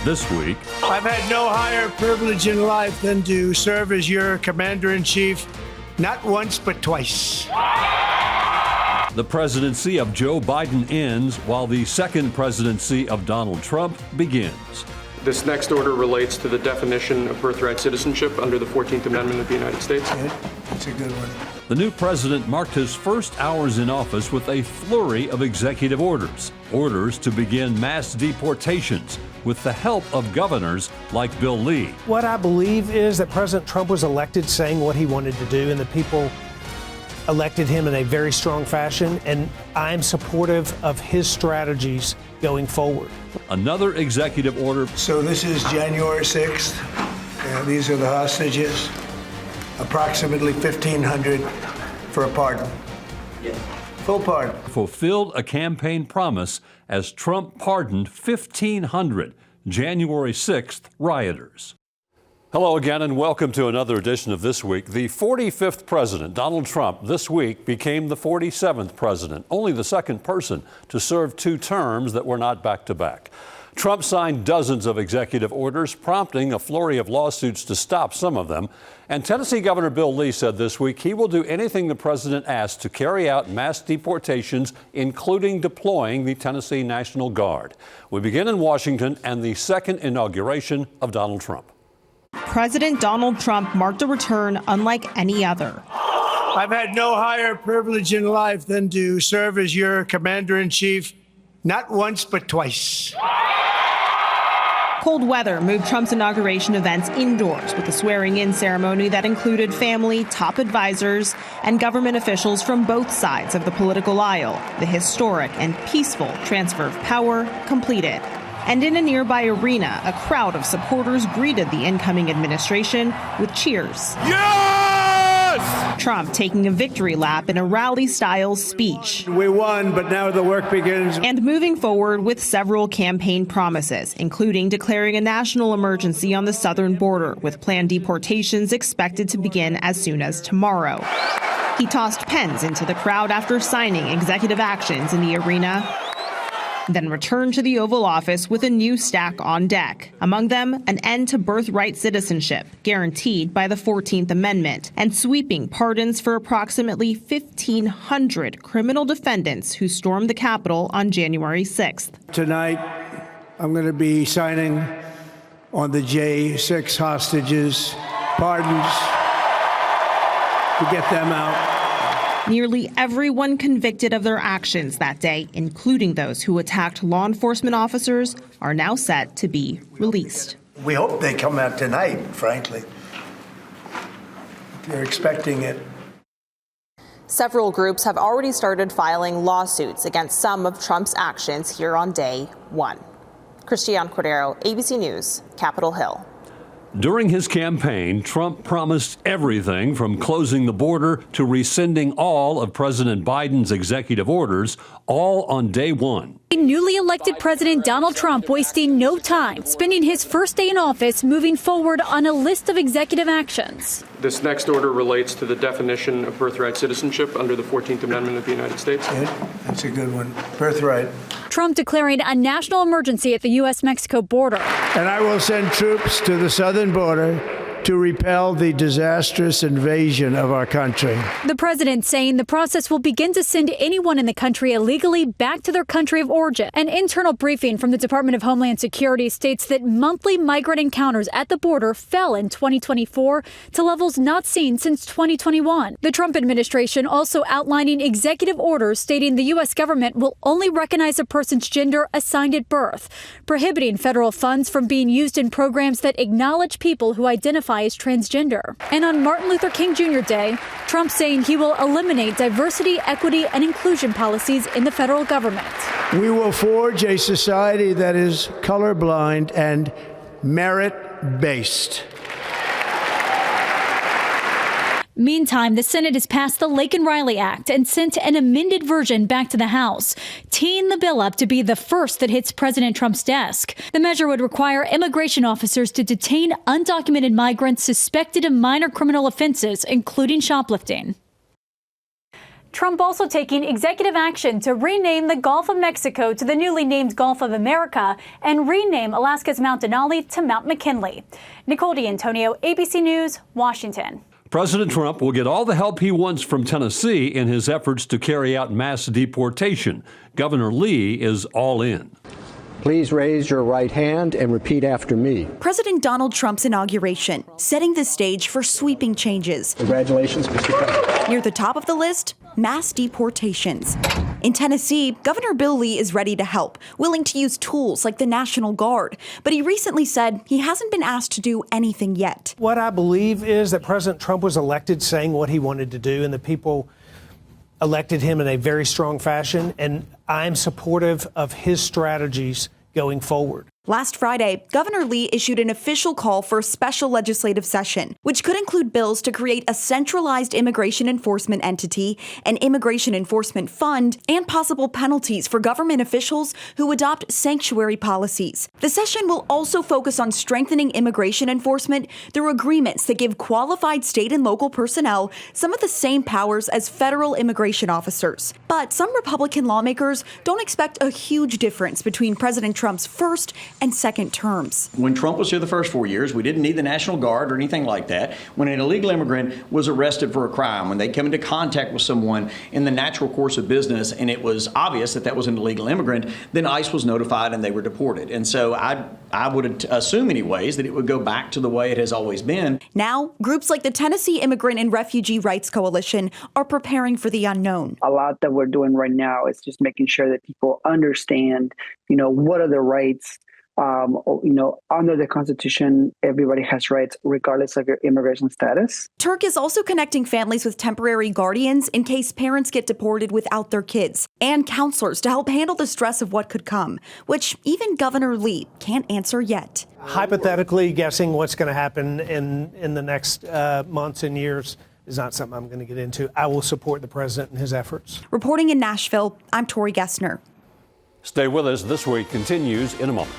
This week, I've had no higher privilege in life than to serve as your commander-in-chief, not once but twice. the presidency of Joe Biden ends while the second presidency of Donald Trump begins. This next order relates to the definition of birthright citizenship under the 14th Amendment of the United States. That's a good one. The new president marked his first hours in office with a flurry of executive orders. Orders to begin mass deportations with the help of governors like Bill Lee. What I believe is that President Trump was elected saying what he wanted to do, and the people elected him in a very strong fashion, and I'm supportive of his strategies going forward. Another executive order. So this is January 6th. These are the hostages. Approximately 1,500 for a pardon. Full pardon. Fulfilled a campaign promise as Trump pardoned 1,500 January 6th rioters. Hello again and welcome to another edition of This Week. The 45th president, Donald Trump, this week became the 47th president, only the second person to serve two terms that were not back-to-back. Trump signed dozens of executive orders, prompting a flurry of lawsuits to stop some of them. And Tennessee Governor Bill Lee said this week he will do anything the president asks to carry out mass deportations, including deploying the Tennessee National Guard. We begin in Washington and the second inauguration of Donald Trump. President Donald Trump marked a return unlike any other. I've had no higher privilege in life than to serve as your commander-in-chief, not once but twice. Cold weather moved Trump's inauguration events indoors with a swearing-in ceremony that included family, top advisors, and government officials from both sides of the political aisle. The historic and peaceful transfer of power completed. And in a nearby arena, a crowd of supporters greeted the incoming administration with cheers. Yes! Trump taking a victory lap in a rally-style speech. We won, but now the work begins. And moving forward with several campaign promises, including declaring a national emergency on the southern border, with planned deportations expected to begin as soon as tomorrow. He tossed pens into the crowd after signing executive actions in the arena, then returned to the Oval Office with a new stack on deck. Among them, an end to birthright citizenship, guaranteed by the 14th Amendment, and sweeping pardons for approximately 1,500 criminal defendants who stormed the Capitol on January 6th. Tonight, I'm going to be signing on the J6 hostages, pardons, to get them out. Nearly everyone convicted of their actions that day, including those who attacked law enforcement officers, are now set to be released. We hope they come out tonight, frankly. They're expecting it. Several groups have already started filing lawsuits against some of Trump's actions here on day one. Christiane Cordero, ABC News, Capitol Hill. During his campaign, Trump promised everything from closing the border to rescinding all of President Biden's executive orders, all on day one. Newly elected President Donald Trump wasting no time, spending his first day in office moving forward on a list of executive actions. This next order relates to the definition of birthright citizenship under the 14th Amendment of the United States. That's a good one. Birthright. Trump declaring a national emergency at the U.S.-Mexico border. And I will send troops to the southern border to repel the disastrous invasion of our country. The president saying the process will begin to send anyone in the country illegally back to their country of origin. An internal briefing from the Department of Homeland Security states that monthly migrant encounters at the border fell in 2024 to levels not seen since 2021. The Trump administration also outlining executive orders stating the U.S. government will only recognize a person's gender assigned at birth, prohibiting federal funds from being used in programs that acknowledge people who identify as transgender. And on Martin Luther King Jr. Day, Trump saying he will eliminate diversity, equity, and inclusion policies in the federal government. We will forge a society that is colorblind and merit-based. Meantime, the Senate has passed the Laken-Riley Act and sent an amended version back to the House, teeing the bill up to be the first that hits President Trump's desk. The measure would require immigration officers to detain undocumented migrants suspected of minor criminal offenses, including shoplifting. Trump also taking executive action to rename the Gulf of Mexico to the newly named Gulf of America and rename Alaska's Mount Denali to Mount McKinley. Nicole D'Antonio, ABC News, Washington. President Trump will get all the help he wants from Tennessee in his efforts to carry out mass deportation. Governor Lee is all in. Please raise your right hand and repeat after me. President Donald Trump's inauguration, setting the stage for sweeping changes. Congratulations, Mr. President. Near the top of the list, mass deportations. In Tennessee, Governor Bill Lee is ready to help, willing to use tools like the National Guard. But he recently said he hasn't been asked to do anything yet. What I believe is that President Trump was elected saying what he wanted to do, and the people elected him in a very strong fashion, and I'm supportive of his strategies going forward. Last Friday, Governor Lee issued an official call for a special legislative session, which could include bills to create a centralized immigration enforcement entity, an immigration enforcement fund, and possible penalties for government officials who adopt sanctuary policies. The session will also focus on strengthening immigration enforcement through agreements that give qualified state and local personnel some of the same powers as federal immigration officers. But some Republican lawmakers don't expect a huge difference between President Trump's first and second terms. When Trump was here the first 4 years, we didn't need the National Guard or anything like that. When an illegal immigrant was arrested for a crime, when they came into contact with someone in the natural course of business and it was obvious that that was an illegal immigrant, then ICE was notified and they were deported. And so I would assume anyways that it would go back to the way it has always been. Now, groups like the Tennessee Immigrant and Refugee Rights Coalition are preparing for the unknown. A lot that we're doing right now is just making sure that people understand, what are their rights. Under the Constitution, everybody has rights regardless of your immigration status. Turk is also connecting families with temporary guardians in case parents get deported without their kids, and counselors to help handle the stress of what could come, which even Governor Lee can't answer yet. Hypothetically, guessing what's going to happen in the next months and years is not something I'm going to get into. I will support the president and his efforts. Reporting in Nashville, I'm Tori Gessner. Stay with us. This Week continues in a moment.